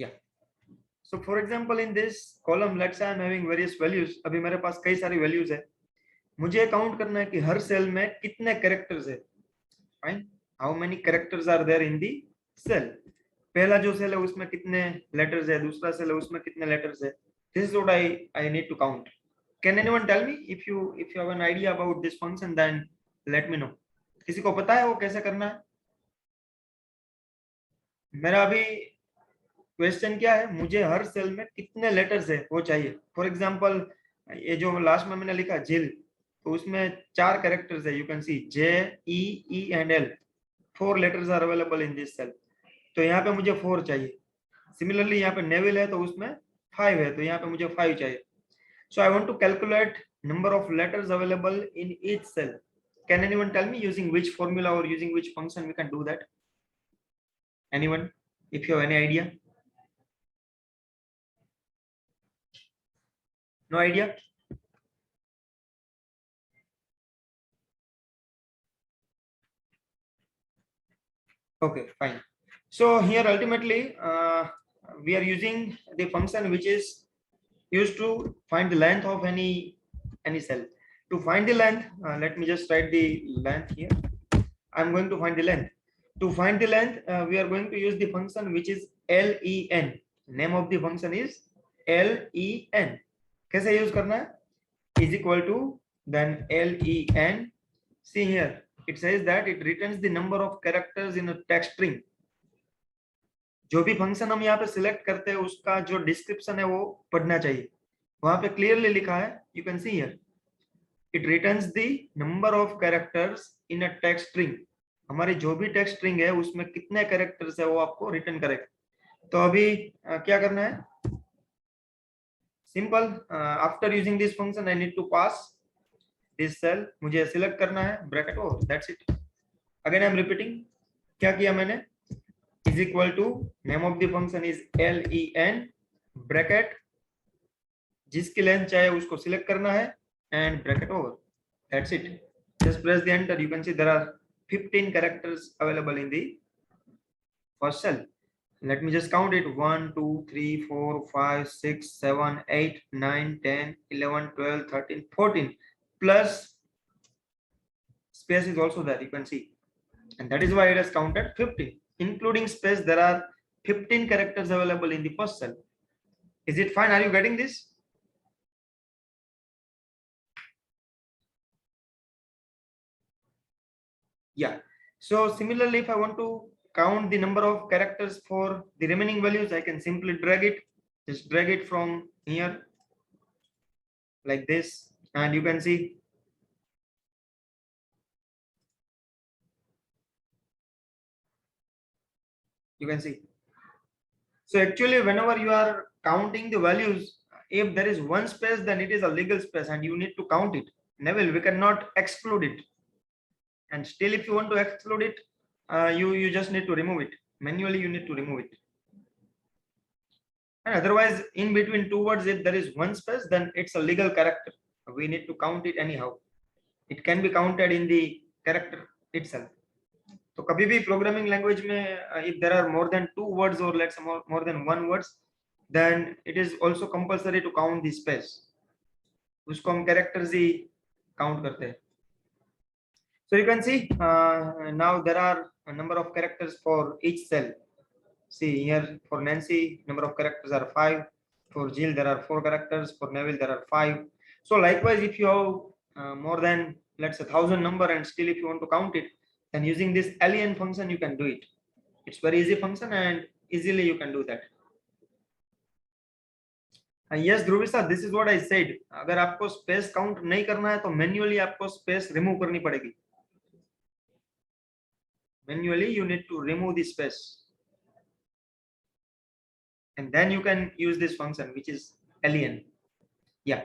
Yeah. So for example, in this column, let's say I'm having various values. अभी मेरे पास कई सारी values है. मुझे काउंट करना है कि हर सेल में कितने कैरेक्टर्स है. Fine. How many characters are there in the cell. पहला जो सेल है उसमें कितने लेटर्स है, दूसरा सेल है उसमें कितने लेटर्स है. This is what I need to count. Can anyone tell me if you have an idea about this function, then let me know. किसी को पता है वो कैसे करना है? मेरा अभी क्वेश्चन क्या है, मुझे हर सेल में कितने लेटर्स है वो चाहिए. फॉर एग्जांपल, ये जो लास्ट में मैंने लिखा जिल, तो उसमें 4 कैरेक्टर्स है. You can see J E E and L. 4 letters are available in this cell. तो यहाँ पे मुझे 4 चाहिए. सिमिलरली यहाँ पे नेविल है तो उसमें 5 है, तो यहाँ पे मुझे 5 चाहिए. So I want to calculate number of letters available in each cell. Can anyone tell me using which formula or using which function we can do that? Anyone, if you have any idea? No idea? Okay, fine. So here ultimately we are using the function which is used to find the length of any cell. To find the length, let me just write the length here. I'm going to find the length. To find the length, we are going to use the function which is len. Name of the function is len. कैसे use करना है? Is equal to then len. See here, it says that it returns the number of characters in a text string. जो भी function हम यहाँ पे select करते हैं उसका जो डिस्क्रिप्शन है वो पढ़ना चाहिए. वहां पे क्लियरली लिखा है, you can see here, it returns the number of characters in a text string. हमारी जो भी टेक्स्ट स्ट्रिंग है उसमें कितने कैरेक्टर्स है वो आपको रिटर्न करेगा. तो अभी क्या करना है? Simple, after using this function I need to pass this cell. मुझे सिलेक्ट करना है, bracket over, that's it. Again I am repeating. क्या किया मैंने? is equal to name of the function is len bracket, जिसकी लेंथ चाहे उसको select करना है, and bracket over, that's it. Just press the enter. You can see there are 15 characters available in the first cell. Let me just count it. 1 2 3 4 5 6 7 8 9 10 11 12 13 14 plus space is also there, you can see, and that is why it has counted 15. Including space, there are 15 characters available in the first cell. Is it fine? Are you getting this? Yeah. So similarly, if I want to count the number of characters for the remaining values, I can simply drag it. Just drag it from here like this, and you can see so actually whenever you are counting the values, if there is one space, then it is a legal space and you need to count it. Neville, we cannot exclude it. And still if you want to exclude it, you just need to remove it manually. You need to remove it, and otherwise in between two words, if there is one space, then it's a legal character. We need to count it anyhow. It can be counted in the character itself. तो कभी भी programming language में if there are more than two words or let's say more than one words, then it is also compulsory to count the space. उसको हम characters ही count करते हैं. So you can see now there are a number of characters for each cell. See here, for Nancy, number of characters are 5. For Jill, there are 4 characters. For Neville, there are 5. So likewise, if you have more than, let's say, 1000 number, and still if you want to count it, then using this len function, you can do it. It's very easy function and easily you can do that. Yes, Dhruvisa, this is what I said. अगर आपको space count नहीं करना है तो manually आपको space remove करनी पड़ेगी. Manually, you need to remove the space. And then you can use this function, which is len. Yeah.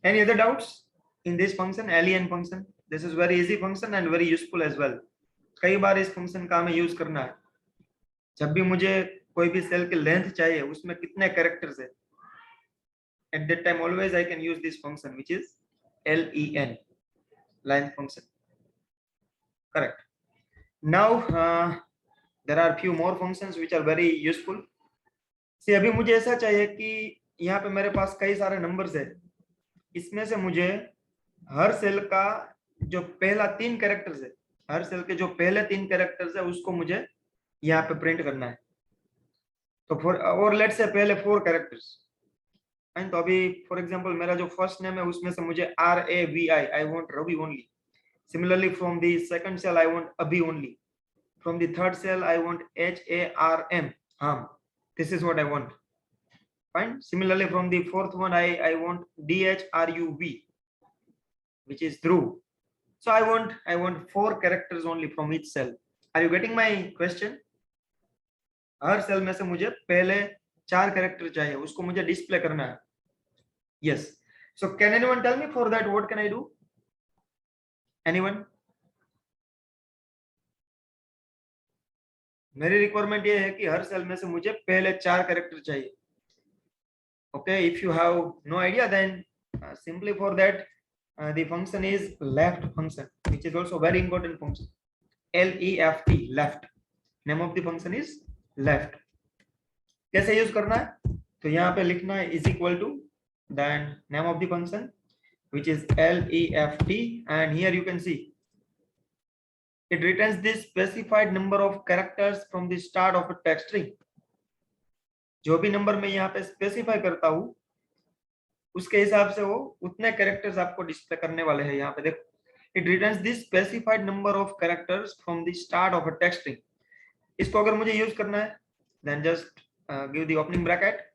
Any other doubts in this function, len function? This is very easy function and very useful as well. कई बार इस function का हमें use करना है. जब भी मुझे कोई भी cell की length चाहिए, उसमें कितने characters है, at that time always I can use this function, which is len, length function. Correct. Now there are few more functions which are very useful. सी अभी मुझे ऐसा चाहिए कि यहाँ पे मेरे पास कई सारे नंबर्स है, इसमें से मुझे हर सेल का जो पहला 3 कैरेक्टर्स है, हर सेल के जो पहले 3 कैरेक्टर्स है उसको मुझे यहाँ पे प्रिंट करना है। तो फॉर और लेट्स से पहले 4 कैरेक्टर्स एंड तो अभी फॉर एग्जांपल मेरा जो फर्स्ट नेम है उसमें से मुझे RAVI I want Ravi only. Similarly from the second cell I want Abhi only. From the third cell I want HARM harm. This is what I want. Fine. Similarly from the fourth one I want DHRUV, which is Dhruv. So I want 4 characters only from each cell. Are you getting my question? हर cell में से मुझे पहले 4 character चाहिए, उसको मुझे display करना है। Yes. So can anyone tell me for that what can I do? Anyone? मेरी रिक्वायरमेंट ये है कि हर सेल में से मुझे पहले 4 कैरेक्टर चाहिए। Okay, if you have no idea, then simply for that the function is left function, which is also very important function. LEFT, left. Name of the function is left. कैसे use करना है? तो यहाँ पे लिखना है is equal to then name of the function which is LEFT, and here you can see it returns this specified number of characters from the start of a text string. जो भी number मैं यहाँ पे specify करता हूँ उसके हिसाब से वो उतने कैरेक्टर्स आपको डिस्प्ले करने वाले हैं। यहाँ पे देखो, it returns this specified number of characters from the start of a text string. इसको अगर मुझे यूज करना है then just give the opening bracket.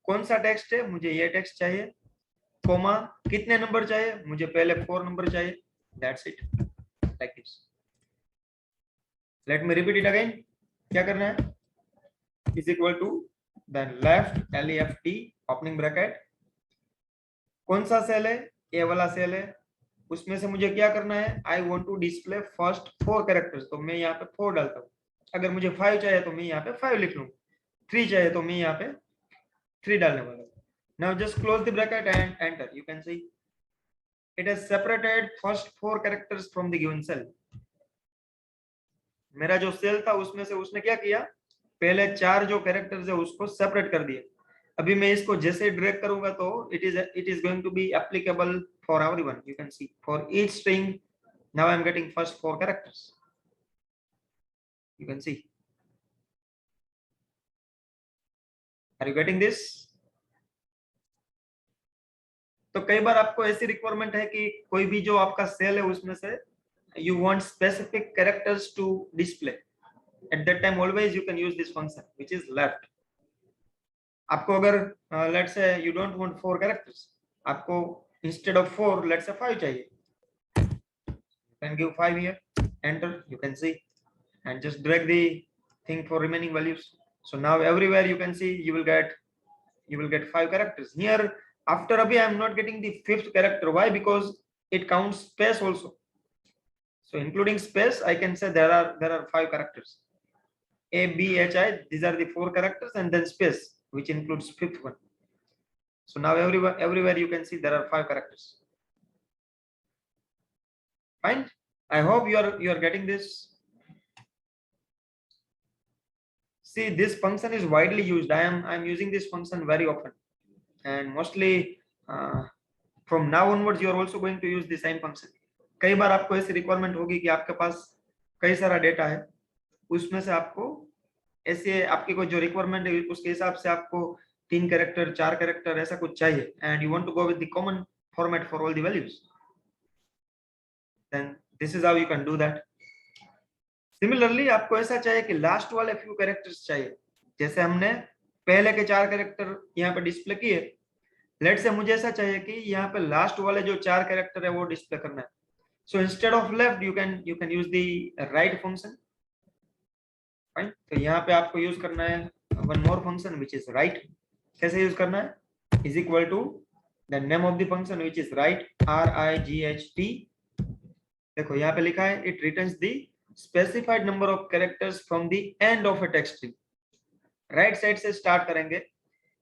कौन सा टेक्स्ट है? मुझे ये टेक्स्ट चाहिए, कोमा कितने नंबर चाहिए? मुझे पहले 4 नंबर चाहिए। That's it, like this. Let me repeat it again. क्या करना है? Is equal to then left LEFT opening bracket. कौन सा सेल है? ए वाला सेल है। उसमें से मुझे क्या करना है? I want to display first 4 characters, तो मैं यहाँ पे 4 डालता हूँ। अगर मुझे 5 चाहिए तो मैं यहाँ पे 5 लिख लूँ, 3 चाहिए तो मैं यहाँ पे 3 डालने वाला हूँ। Now just close the bracket and enter. You can see it has separated first 4 characters from the given cell. मेरा जो सेल था उसमें से उसने क्या किया? पहले 4 जो कैरेक्टर्स है उसको सेपरेट कर दिया। अभी मैं इसको जैसे ड्रैग करूंगा तो it is going to be applicable for everyone. You can see for each string now I am getting first 4 characters. You can see, are you getting this? तो कई बार आपको ऐसी रिक्वायरमेंट है कि कोई भी जो आपका सेल है उसमें से you want specific characters to display. At that time always you can use this function which is left. आपको अगर let's say you don't want 4 characters, आपको instead of 4 let's say 5 चाहिए, you can give 5 here, enter, you can see, and just drag the thing for remaining values. So now everywhere you can see you will get 5 characters. Here after abhi I am not getting the 5th character. Why? Because it counts space also. So including space, I can say there are 5 characters. A, B, H, I. These are the 4 characters, and then space, which includes 5th one. So now everywhere you can see there are 5 characters. Fine. I hope you are getting this. See, this function is widely used. I am using this function very often, and mostly from now onwards you are also going to use the same function. कई बार आपको ऐसी requirement होगी कि आपके पास कई सारा data है, उसमें से आपको ऐसे आपकी कोई जो रिक्वायरमेंट है उसके हिसाब से आपको 3 कैरेक्टर 4 कैरेक्टर ऐसा कुछ चाहिए, and you want to go with the common format for all the values, then this is how you can do that. Similarly आपको ऐसा चाहिए कि लास्ट वाले फ्यू कैरेक्टर्स चाहिए, जैसे हमने पहले के 4 कैरेक्टर यहाँ पे डिस्प्ले किए, लेट से मुझे ऐसा चाहिए कि यहाँ पे लास्ट वाले जो 4 कैरेक्टर है वो डिस्प्ले करना है। So instead of left you can use the right function. Fine. तो यहाँ पे आपको यूज करना है one more function which is right. कैसे यूज करना है? is equal to the name of the function which is right, RIGHT. देखो यहाँ पे लिखा है it returns the specified number of characters from the end of a text string. Right side से start करेंगे,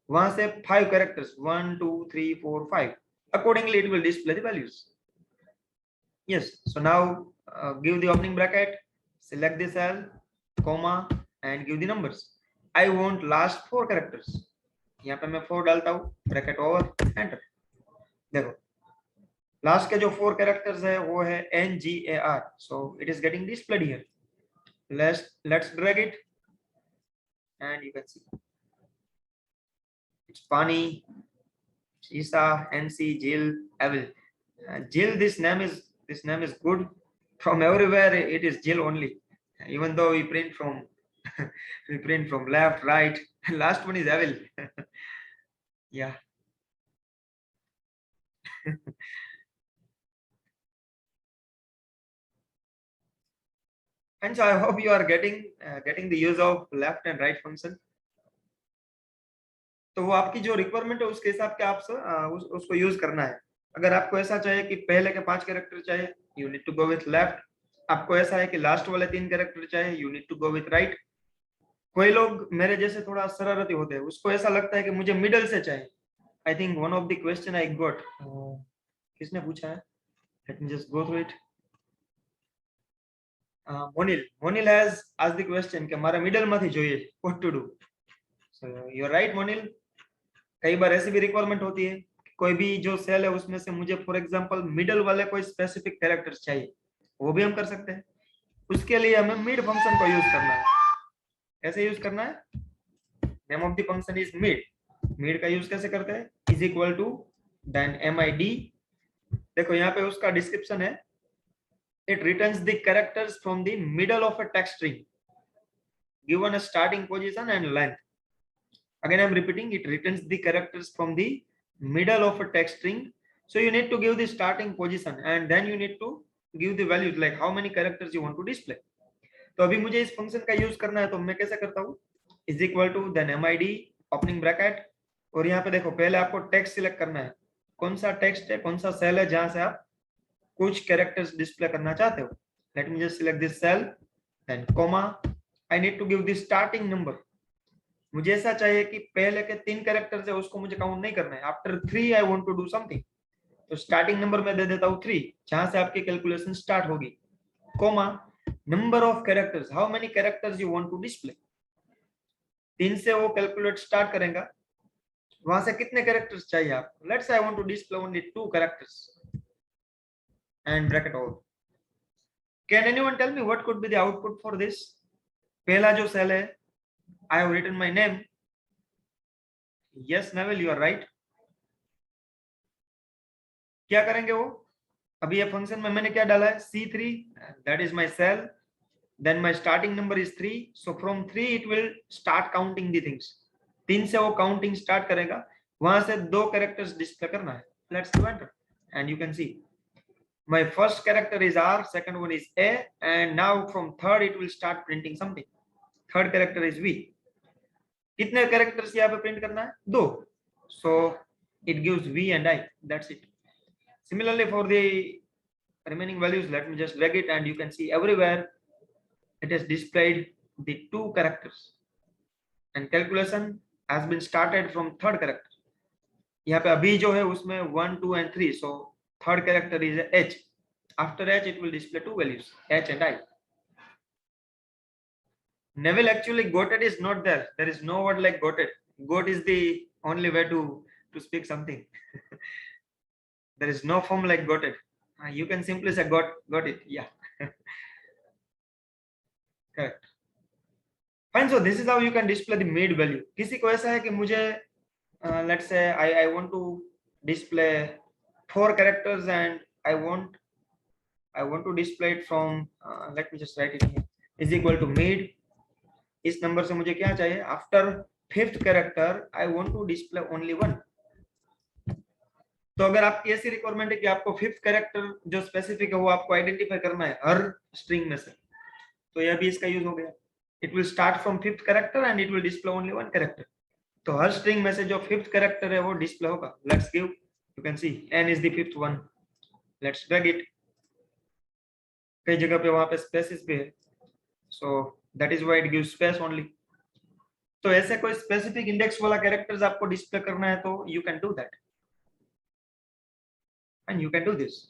वहां से 5 characters 1 2 3 4 5, accordingly it will display the values. Yes, so now give the opening bracket, select the cell, comma, and give the numbers. I want last 4 characters, यहाँ पे मैं 4 डालता हूँ, bracket over, enter. देखो लास्ट के जो 4 कैरेक्टर्स है वो है NGAR, so it is getting displayed here. Let's drag it and you can see it's Pani, Isa, NC, Jill, Evil. Jill, this name is good. From everywhere it is Jill only. Even though we print from we print from left, right. Last one is Evil. Yeah. And so I hope you are getting the use of left and right function. तो वो आपकी जो requirement है उसके हिसाब के आप उसको यूज करना है। अगर आपको ऐसा चाहिए कि पहले के 5 कैरेक्टर चाहिए, you need to go with left. आपको ऐसा है कि लास्ट वाले 3 कैरेक्टर चाहिए, you need to go with right. कोई लोग मेरे जैसे थोड़ा शरारती होते हैं, उसको ऐसा लगता है कि मुझे मिडल से चाहिए। I think one of the question I got, किसने पूछा है, let me just go through it. Monil has asked the question कि हमारा मिडल માંથી જોઈએ, what to do. So you are right Monil. कई बार ऐसी भी रिक्वायरमेंट होती है, कोई भी जो सेल है उसमें से मुझे फॉर एग्जांपल मिडल वाले कोई स्पेसिफिक कैरेक्टर्स चाहिए, वो भी हम कर सकते हैं। उसके लिए हमें मिड फंक्शन को यूज करना है। कैसे यूज करना है, name of the function is mid. Mid का यूज कैसे करते हैं, is equal to then MID। देखो यहाँ पे उसका डिस्क्रिप्शन है, it returns the characters from the middle of a text string given a starting position and length. Again I'm repeating, it returns the characters from the middle of a text string, so you need to give the starting position and then you need to give the values like how many characters you want to display. तो अभी मुझे इस function का use करना है, तो मैं कैसे करता हूँ, is equal to then MID opening bracket, और यहाँ पे देखो पहले आपको टेक्स्ट सिलेक्ट करना है, कौन सा टेक्स्ट है, कौन सा सेल है जहां से आप कुछ कैरेक्टर्स डिस्प्ले करना चाहते हो। Let me just select this cell, then comma, I need to give the starting number. मुझे ऐसा चाहिए कि पहले के 3 कैरेक्टर्स है उसको मुझे काउंट नहीं करना है, after 3 I want to do something, तो स्टार्टिंग नंबर मैं दे देता हूँ 3, जहां से आपकी कैलकुलेशन स्टार्ट होगी, comma, number of characters, how many characters you want to display. 3 से वो कैलकुलेट स्टार्ट करेगा, वहां से कितने कैरेक्टर्स चाहिए आप, let's say I want to display only 2 characters and bracket over. Can anyone tell me what could be the output for this. पहला जो सेल है, I have written my name. Yes, Neville, you are right. क्या करेंगे वो, अभी ये function में मैंने क्या डाला है, C3, that is my cell. Then my starting number is 3. So from 3 it will start counting the things. 3 से वो काउंटिंग स्टार्ट करेगा, वहां से 2 कैरेक्टर्स डिस्प्ले करना है। Let's do enter and you can see my first character is R, second one is A, and now from third it will start printing something. Third character is V. कितने characters यहाँ पे print करना है, 2, so it gives V and I, that's it. Similarly for the remaining values, let me just drag it and you can see everywhere it has displayed the 2 characters and calculation has been started from third character. यहाँ पे अभी जो है उसमें 1, 2 and 3, so third character is H. After H it will display 2 values, H and I. Neville, actually goated is not there. There is no word like goated. Goat is the only way to speak something. There is no form like goated. You can simply say got it. Yeah. Correct. Fine. So this is how you can display the mid value. किसी को ऐसा है कि मुझे let's say I want to display 4 characters and I want to display it from let me just write it here, is equal to mid. इस नंबर से मुझे क्या चाहिए, after 5th character I want to display only 1। तो अगर आपकी ऐसी रिक्वायरमेंट है कि आपको 5th कैरेक्टर जो स्पेसिफिक है वो आपको आइडेंटिफाई करना है हर स्ट्रिंग में से, तो यह भी इसका यूज हो गया। It will start from 5th character and it will display only 1 character. तो हर स्ट्रिंग में से जो 5th कैरेक्टर है वो डिस्प्ले होगा। Let's give, you can C n is the 5th one. Let's drag it, कई जगह पे वहां पे स्पेसेस भी है, so that is why it gives space only. तो ऐसे कोई स्पेसिफिक इंडेक्स वाला कैरेक्टर्स आपको डिस्प्ले करना है तो you can do that and you can do this.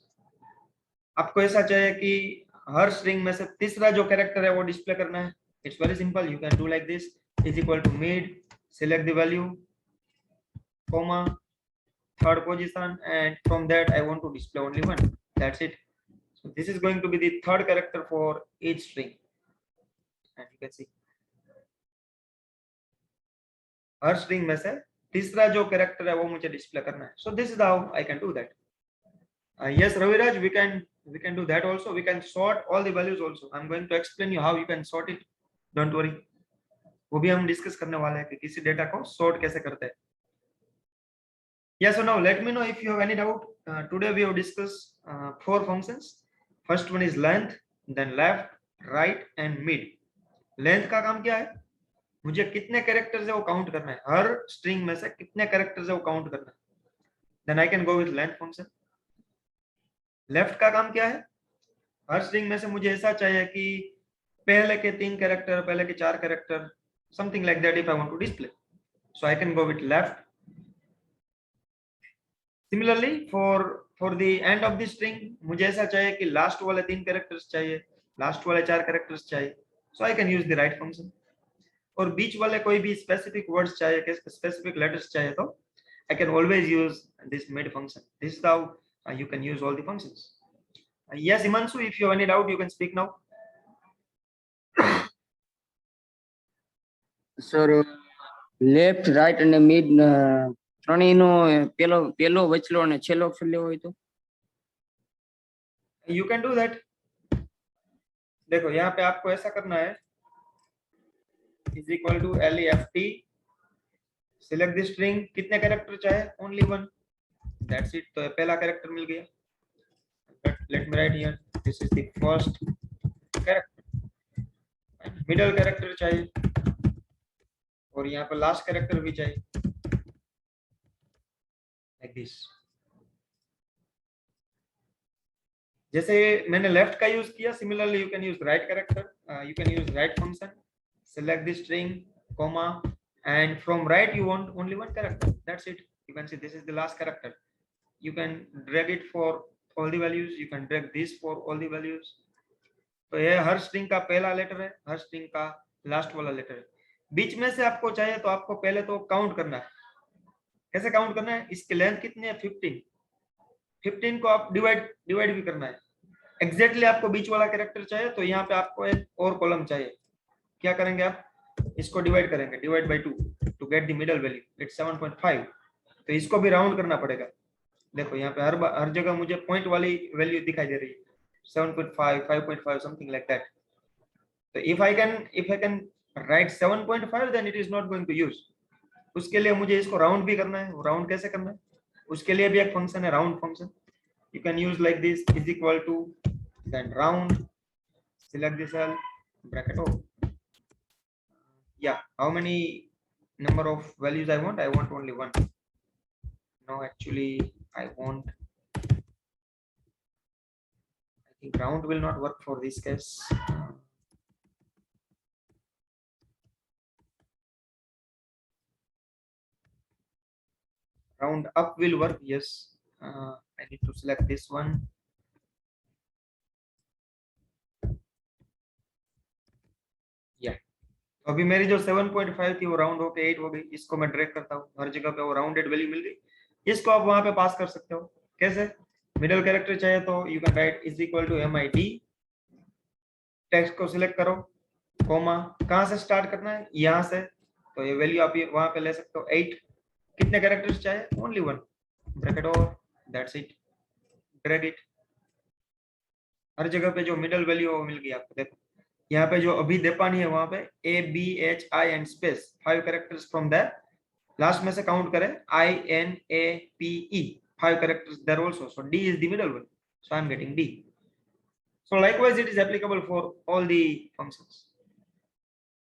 आपको ऐसा चाहिए कि हर स्ट्रिंग में से तीसरा जो कैरेक्टर है वो डिस्प्ले करना है, it's very simple, you can do like this. is equal to mid, select the value, comma, third position, and from that I want to display only one. That's it. So this is going to be the third character for each string, and you can see her string में से तीसरा जो character है वो मुझे display करना है. So this is how I can do that. Yes, Raviraj, we can do that also. We can sort all the values also. I'm going to explain you how you can sort it. Don't worry. वो भी हम discuss करने वाले हैं कि किसी data को sort कैसे करते हैं. Yes, so now let me know if you have any doubt. Today we have discussed 4 functions. First one is length, then left, right and mid. Length का काम क्या है? मुझे कितने कैरेक्टर्स है वो काउंट करना है. हर स्ट्रिंग में से कितने कैरेक्टर्स है वो काउंट करना है. Then I can go with length function. Left का काम क्या है? हर स्ट्रिंग में से मुझे ऐसा चाहिए कि पहले के 3 कैरेक्टर, पहले के 4 character, something like that if I want to display. So I can go with left. Similarly for the end of the string मुझे ऐसा चाहिए कि लास्ट वाले 3 कैरेक्टर्स चाहिए, लास्ट वाले 4 कैरेक्टर्स चाहिए. So I can use the right function. और बीच वाले कोई भी स्पेसिफिक वर्ड्स चाहिए, स्पेसिफिक लेटर्स चाहिए तो I can always use this mid function. This is how you can use all the functions. Yes, Imanshu, if you have any doubt, you can speak now. Sir, left, right and mid ત્રણેયનો પેલો વચલો અને છેલ્લો અક્ષર લેવો હોય તો You can do that. देखो यहाँ पे आपको ऐसा करना है, is equal to left, select the string, कितने कैरेक्टर चाहे, only one. That's it. तो पहला कैरेक्टर मिल गया. Let me write here, this is the first character. Middle character चाहिए और यहाँ पे लास्ट कैरेक्टर भी चाहिए, like this. जैसे मैंने लेफ्ट का यूज किया, similarly you can use right character. You can use right function, select the string, comma, and from right you want only one character. That's it. You can see this is the last character. You can drag it for all the values. You can drag this for all the values. तो ये हर string का पहला letter है, हर string का last वाला letter है. बीच में से आपको चाहिए तो आपको पहले तो काउंट करना है. कैसे काउंट करना है? इसकी लेंथ कितनी है? 15. 15 को आप डिवाइड भी करना है. एग्जैक्टली आपको बीच वाला कैरेक्टर चाहिए तो यहाँ पे आपको एक और कॉलम चाहिए. क्या करेंगे आप? इसको डिवाइड करेंगे, divide by 2 to get the middle value. It's 7.5. तो इसको भी राउंड करना पड़ेगा. देखो यहाँ पे हर जगह मुझे पॉइंट वाली वैल्यू दिखाई दे रही है, 7.5, 5.5, समथिंग लाइक दैट. तो if I can write 7.5 then it is not going to use. उसके लिए मुझे इसको राउंड भी करना है. राउंड कैसे करना है? उसके लिए भी एक फंक्शन है, round function. You can use like this, is equal to, then round, select the cell, bracket off. Yeah, how many number of values I want? I want only one. No, actually I want, I think round will not work for this case. Round up will work, yes. I need to select this one. Yeah. तो अभी मेरी जो 7.5 थी वो round होके 8 हो गई. इसको मैं ड्रैग करता हूँ, हर जगह पे वो राउंडेड वैल्यू मिल गई. इसको आप वहां पे पास कर सकते हो. कैसे? मिडिल कैरेक्टर चाहिए तो you can write is equal to MID. Text को सिलेक्ट करो, कॉमा, कहाँ से स्टार्ट करना है? यहाँ से. तो ये वैल्यू आप वहां पे ले सकते हो, 8. कितने कैरेक्टर्स चाहिए? Only 1. Bracket over, that's it. Drag it. हर जगह पे जो मिडल वैल्यू है वो मिल गई आपको. देखो यहाँ पे जो अभी देपानी है वहां पे ABHI and space 5 characters from that. Last में से काउंट करें INAPE 5 characters there also. So D is the middle one. So I'm getting D. So likewise it is applicable for all the functions.